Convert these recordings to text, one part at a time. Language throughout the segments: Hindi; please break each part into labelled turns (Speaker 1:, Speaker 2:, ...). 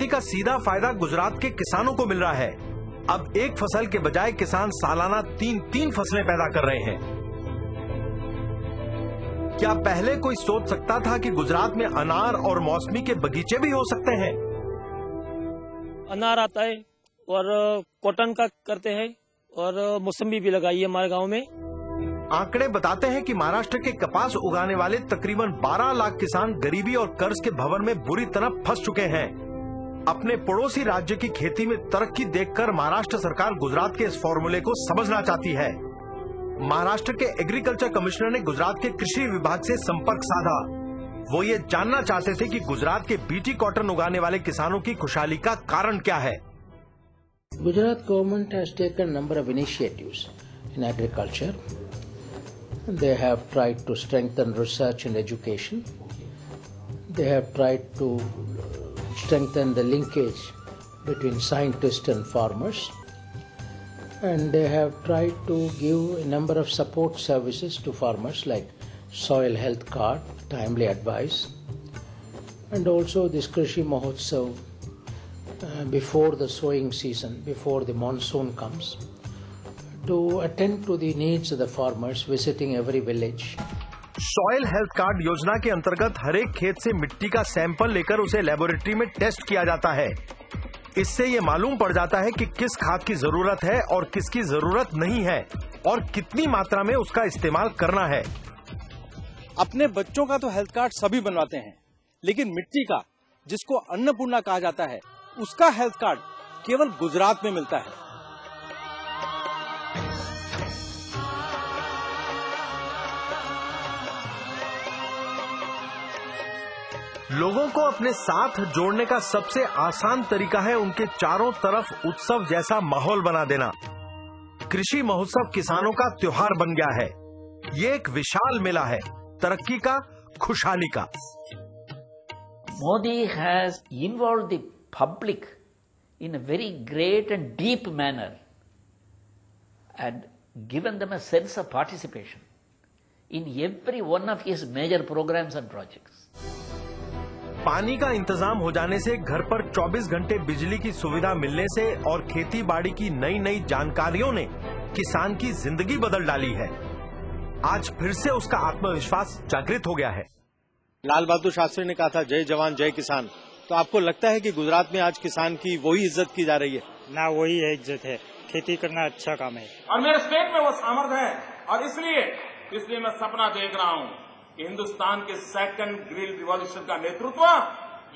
Speaker 1: का सीधा फायदा गुजरात के किसानों को मिल रहा है। अब एक फसल के बजाय किसान सालाना तीन फसलें पैदा कर रहे हैं। क्या पहले कोई सोच सकता था कि गुजरात में अनार और मौसमी के बगीचे भी हो सकते हैं?
Speaker 2: अनार आता है और कॉटन का करते हैं और मौसमी भी लगाई है हमारे गांव में।
Speaker 1: आंकड़े बताते हैं कि महाराष्ट्र के कपास उगाने वाले तकरीबन 12 लाख किसान गरीबी और कर्ज के भंवर में बुरी तरह फंस चुके हैं। अपने पड़ोसी राज्य की खेती में तरक्की देखकर महाराष्ट्र सरकार गुजरात के इस फॉर्मूले को समझना चाहती है। महाराष्ट्र के एग्रीकल्चर कमिश्नर ने गुजरात के कृषि विभाग से संपर्क साधा। वो ये जानना चाहते थे कि गुजरात के बीटी कॉटन उगाने वाले किसानों की खुशहाली का कारण क्या है।
Speaker 3: Gujarat government has taken a number of initiatives in agriculture. They have tried to strengthen research and education. They have tried to strengthen the linkage between scientists and farmers. And they have tried to give a number of support services to farmers like soil health card, timely advice, and also this Krishi Mahotsav before the sowing season, before the monsoon comes, to attend to the needs of the farmers, visiting every village.
Speaker 1: Soil health card योजना के अंतर्गत हर एक खेत से मिट्टी का सैंपल लेकर उसे लेबोरेटरी में टेस्ट किया जाता है। इससे ये मालूम पड़ जाता है कि किस खाद की जरूरत है और किसकी जरूरत नहीं है और कितनी मात्रा में उसका इस्तेमाल करना है।
Speaker 4: अपने बच्चों का तो हेल्थ कार्ड सभी बनवाते हैं, लेकिन मिट्टी का, जिसको अन्नपूर्णा कहा जाता है, उसका हेल्थ कार्ड केवल गुजरात में मिलता है।
Speaker 1: लोगों को अपने साथ जोड़ने का सबसे आसान तरीका है उनके चारों तरफ उत्सव जैसा माहौल बना देना। कृषि महोत्सव किसानों का त्योहार बन गया है। ये एक विशाल मेला है, तरक्की का, खुशहाली का।
Speaker 5: Modi has involved the public in a very great and deep manner and given them a sense of participation in every one of his major programs and projects.
Speaker 1: पानी का इंतजाम हो जाने से, घर पर 24 घंटे बिजली की सुविधा मिलने से और खेती बाड़ी की नई नई जानकारियों ने किसान की जिंदगी बदल डाली है। आज फिर से उसका आत्मविश्वास जागृत हो गया है।
Speaker 4: लाल बहादुर शास्त्री ने कहा था, जय जवान जय किसान। तो आपको लगता है कि गुजरात में आज किसान की वही इज्जत की जा रही है?
Speaker 6: ना, वही है इज्जत है। खेती करना अच्छा काम है
Speaker 7: और मेरे स्टेट में वो सामर्थ्य है और इसलिए मैं सपना देख रहा हूं कि हिंदुस्तान के सेकंड ग्रीन रिवॉल्यूशन का नेतृत्व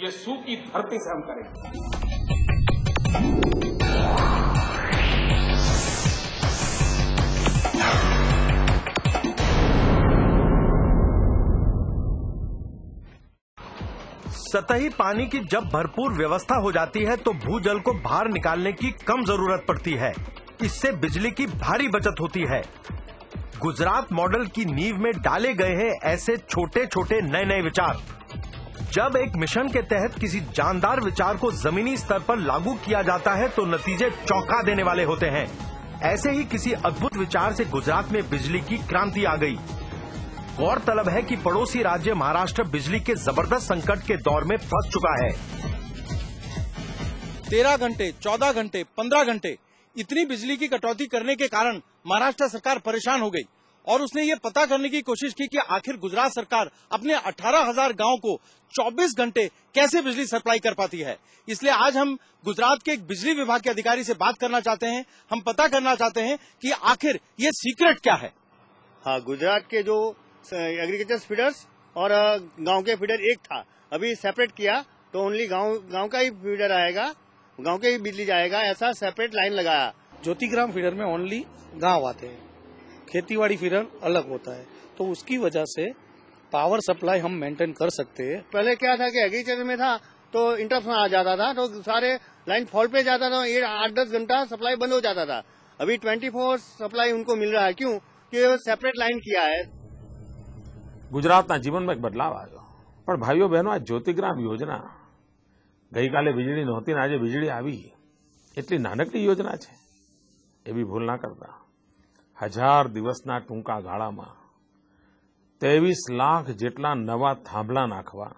Speaker 7: ये सूखी धरती से हम करेंगे।
Speaker 1: सतही पानी की जब भरपूर व्यवस्था हो जाती है तो भूजल को बाहर निकालने की कम जरूरत पड़ती है। इससे बिजली की भारी बचत होती है। गुजरात मॉडल की नींव में डाले गए हैं ऐसे छोटे छोटे नए नए विचार। जब एक मिशन के तहत किसी जानदार विचार को जमीनी स्तर पर लागू किया जाता है तो नतीजे चौंका देने वाले होते हैं। ऐसे ही किसी अद्भुत विचार से गुजरात में बिजली की क्रांति आ गई। गौरतलब है कि पड़ोसी राज्य महाराष्ट्र बिजली के जबरदस्त संकट के दौर में फंस चुका है।
Speaker 4: 13 घंटे, 14 घंटे, 15 घंटे इतनी बिजली की कटौती करने के कारण महाराष्ट्र सरकार परेशान हो गई और उसने ये पता करने की कोशिश की कि आखिर गुजरात सरकार अपने 18,000 गांव को 24 घंटे कैसे बिजली सप्लाई कर पाती है। इसलिए आज हम गुजरात के एक बिजली विभाग के अधिकारी से बात करना चाहते हैं। हम पता करना चाहते हैं कि आखिर ये सीक्रेट क्या है।
Speaker 8: हाँ, गुजरात के जो एग्रीकल्चर फीडर्स और गांव के फीडर एक था, अभी सेपरेट किया तो ओनली गांव का ही फीडर आएगा, गांव के ही बिजली जाएगा, ऐसा सेपरेट लाइन लगाया।
Speaker 6: ज्योतिग्राम फीडर में ओनली गांव आते हैं, खेतीबाड़ी फीडर अलग होता है, तो उसकी वजह से पावर सप्लाई हम मेंटेन कर सकते हैं।
Speaker 8: पहले क्या था कि एग्रीकल्चर में था तो इंटरप्शन आ जाता था तो सारे लाइन फॉल्ट पे जाता था, 8-10 घंटा सप्लाई बंद हो जाता था। अभी 24 सप्लाई उनको मिल रहा है। क्यों? कि सेपरेट लाइन किया है।
Speaker 9: ગુજરાતના જીવનમાં એક બદલાવ આવ્યો, પણ ભાઈઓ બહેનો, આ જ્યોતિગ્રામ યોજના ગઈકાલે વીજળી નહોતી ને આજે વીજળી આવી, એટલી નાનકડી યોજના છે એવી ભૂલ ના કરતા। 1000 દિવસના ટૂંકા ગાળામાં 23 લાખ જેટલા નવા થાંભલા નાખવા,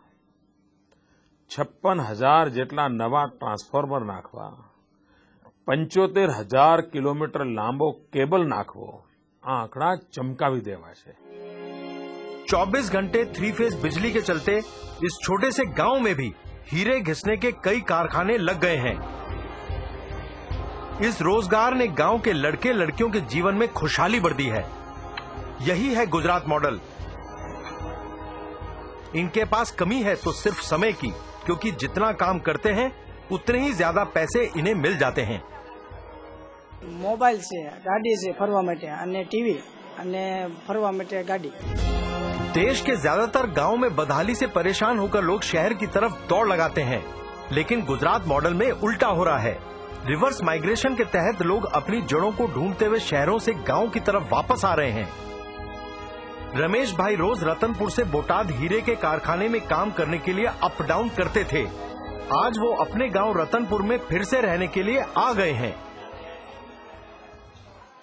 Speaker 9: 56,000 જેટલા નવા ટ્રાન્સફોર્મર નાખવા, 75,000 કિલોમીટર લાંબો કેબલ નાખવો, આ આંકડા ચમકાવી દેવા છે।
Speaker 1: 24 घंटे 3 फेज बिजली के चलते इस छोटे से गांव में भी हीरे घिसने के कई कारखाने लग गए हैं। इस रोजगार ने गांव के लड़के लड़कियों के जीवन में खुशहाली भर दी है। यही है गुजरात मॉडल। इनके पास कमी है तो सिर्फ समय की, क्योंकि जितना काम करते हैं उतने ही ज्यादा पैसे इन्हें मिल जाते हैं।
Speaker 10: मोबाइल से गाड़ी से फरवा माटे अने टीवी अने फरवा माटे गाड़ी।
Speaker 1: देश के ज्यादातर गांव में बदहाली से परेशान होकर लोग शहर की तरफ दौड़ लगाते हैं, लेकिन गुजरात मॉडल में उल्टा हो रहा है। रिवर्स माइग्रेशन के तहत लोग अपनी जड़ों को ढूंढते हुए शहरों से गांव की तरफ वापस आ रहे हैं। रमेश भाई रोज रतनपुर से बोटाद हीरे के कारखाने में काम करने के लिए अप डाउन करते थे। आज वो अपने गांव रतनपुर में फिर से रहने के लिए आ गए हैं।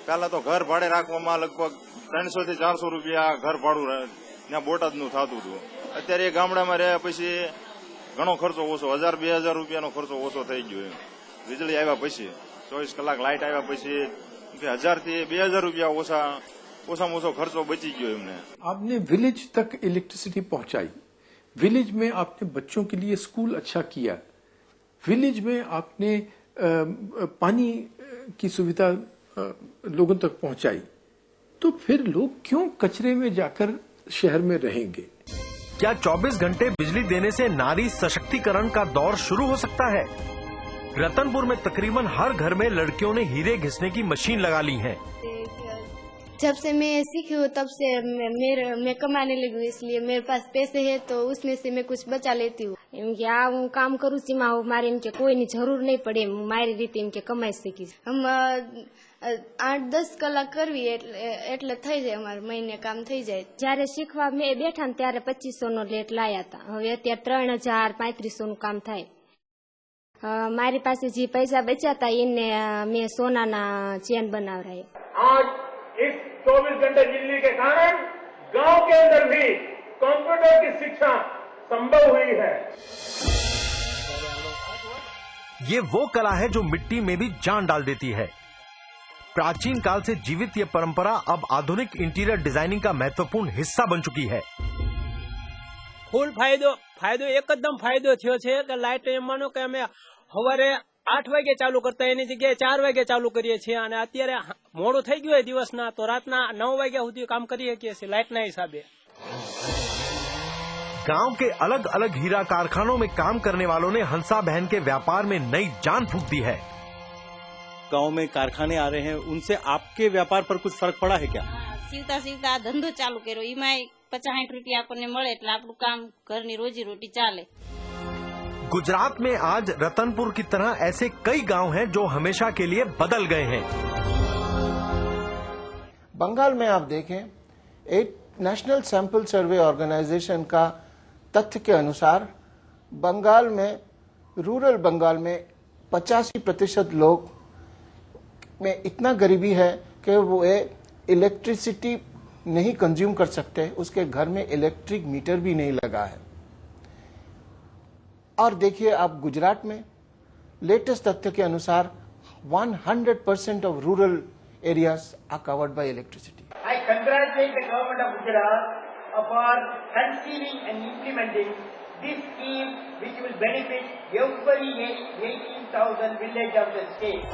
Speaker 11: पहला तो घर भाड़े राखवामां लगभग 300 થી 400 રૂપિયા घर भाड़ू ત્યાં બોટાદનું થતું હતું। અત્યારે ગામડામાં રહ્યા પછી ઘણો ખર્ચો ઓછો, 1000-2000 રૂપિયાનો ખર્ચો ઓછો થઈ ગયો। વીજળી આવ્યા પછી 24 કલાક લાઇટ આવ્યા પછી 1000 થી 2000 રૂપિયા ઓછામાં ઓછો ખર્ચો બચી ગયો એમને।
Speaker 12: आपने विलेज तक इलेक्ट्रिसिटी पहुंचाई, विलेज में आपने बच्चों के लिए स्कूल अच्छा किया, विलेज में आपने पानी की सुविधा लोगों तक पहुंचाई, तो फिर लोग क्यों कचरे में जाकर शहर में रहेंगे?
Speaker 1: क्या 24 घंटे बिजली देने से नारी सशक्तिकरण का दौर शुरू हो सकता है? रतनपुर में तकरीबन हर घर में लड़कियों ने हीरे घिसने की मशीन लगा ली है।
Speaker 13: जब से मैं सीखी हूँ तब से मैं कमाने लगी हूँ, इसलिए मेरे पास पैसे है तो उसमें से मैं कुछ बचा लेती हूँ। इनके હું કામ કરું છું માં મારે એમ કે કોઈની જરૂર નહીં પડે, હું મારી રીતે એમ કે કમાઈ શકીશ। हम 8-10 કલાક કરવી એટલે થઈ જાય, અમારે મહિને કામ થઈ જાય। જ્યારે શીખવા મેં બેઠા ને ત્યારે 2500 નો લેટ લાયા હતા, હવે અત્યારે 3000-3500 નું કામ થાય। મારી પાસે જે પૈસા બચ્યા હતા એને મેં સોનાના ચેન બનાવરાય।
Speaker 7: आज इस 24 घंटे बिजली के कारण गांव के अंदर भी कंप्यूटर की शिक्षा संभव हुई है।
Speaker 1: ये वो कला है जो मिट्टी में भी जान डाल देती है। प्राचीन काल से जीवित ये परंपरा अब आधुनिक इंटीरियर डिजाइनिंग का महत्वपूर्ण हिस्सा बन चुकी है।
Speaker 2: फूल फायदो एकदम फायदो थयो छे कि लाइट एम मानो कि अमे सवारे 8 वागे चालू करता एनी जग्याए 4 वागे चालू करीए छीए અને અત્યારે મોડું થઈ ગયું હોય દિવસના તો રાતના 9 વાગ્યા સુધી કામ કરી શકીએ છીએ લાઇટના हिसाबे।
Speaker 1: गांव के अलग अलग हीरा कारखानों में काम करने वालों ने हंसा बहन के व्यापार में नई जान फूंक दी है।
Speaker 4: गांव में कारखाने आ रहे हैं, उनसे आपके व्यापार पर कुछ फर्क पड़ा है क्या?
Speaker 14: सीवता सीवता धंधो चालू कर्यो, एमांय 50-60 रुपया आपने मळे એટલે આપણું કામ ઘરની રોજી રોટી ચાલે।
Speaker 1: गुजरात में आज रतनपुर की तरह ऐसे कई गांव हैं जो हमेशा के लिए बदल गए हैं।
Speaker 3: बंगाल में आप देखें, एक नेशनल सैंपल सर्वे ऑर्गेनाइजेशन का तथ्य के अनुसार बंगाल में, रूरल बंगाल में 85% लोग में इतना गरीबी है कि वो इलेक्ट्रिसिटी नहीं कंज्यूम कर सकते, उसके घर में इलेक्ट्रिक मीटर भी नहीं लगा है। और देखिए आप गुजरात में लेटेस्ट तथ्य के अनुसार 100% of rural areas are covered by electricity.
Speaker 15: I congratulate the government of Gujarat for conceiving and implementing this scheme, which will benefit every 18,000 village of the state.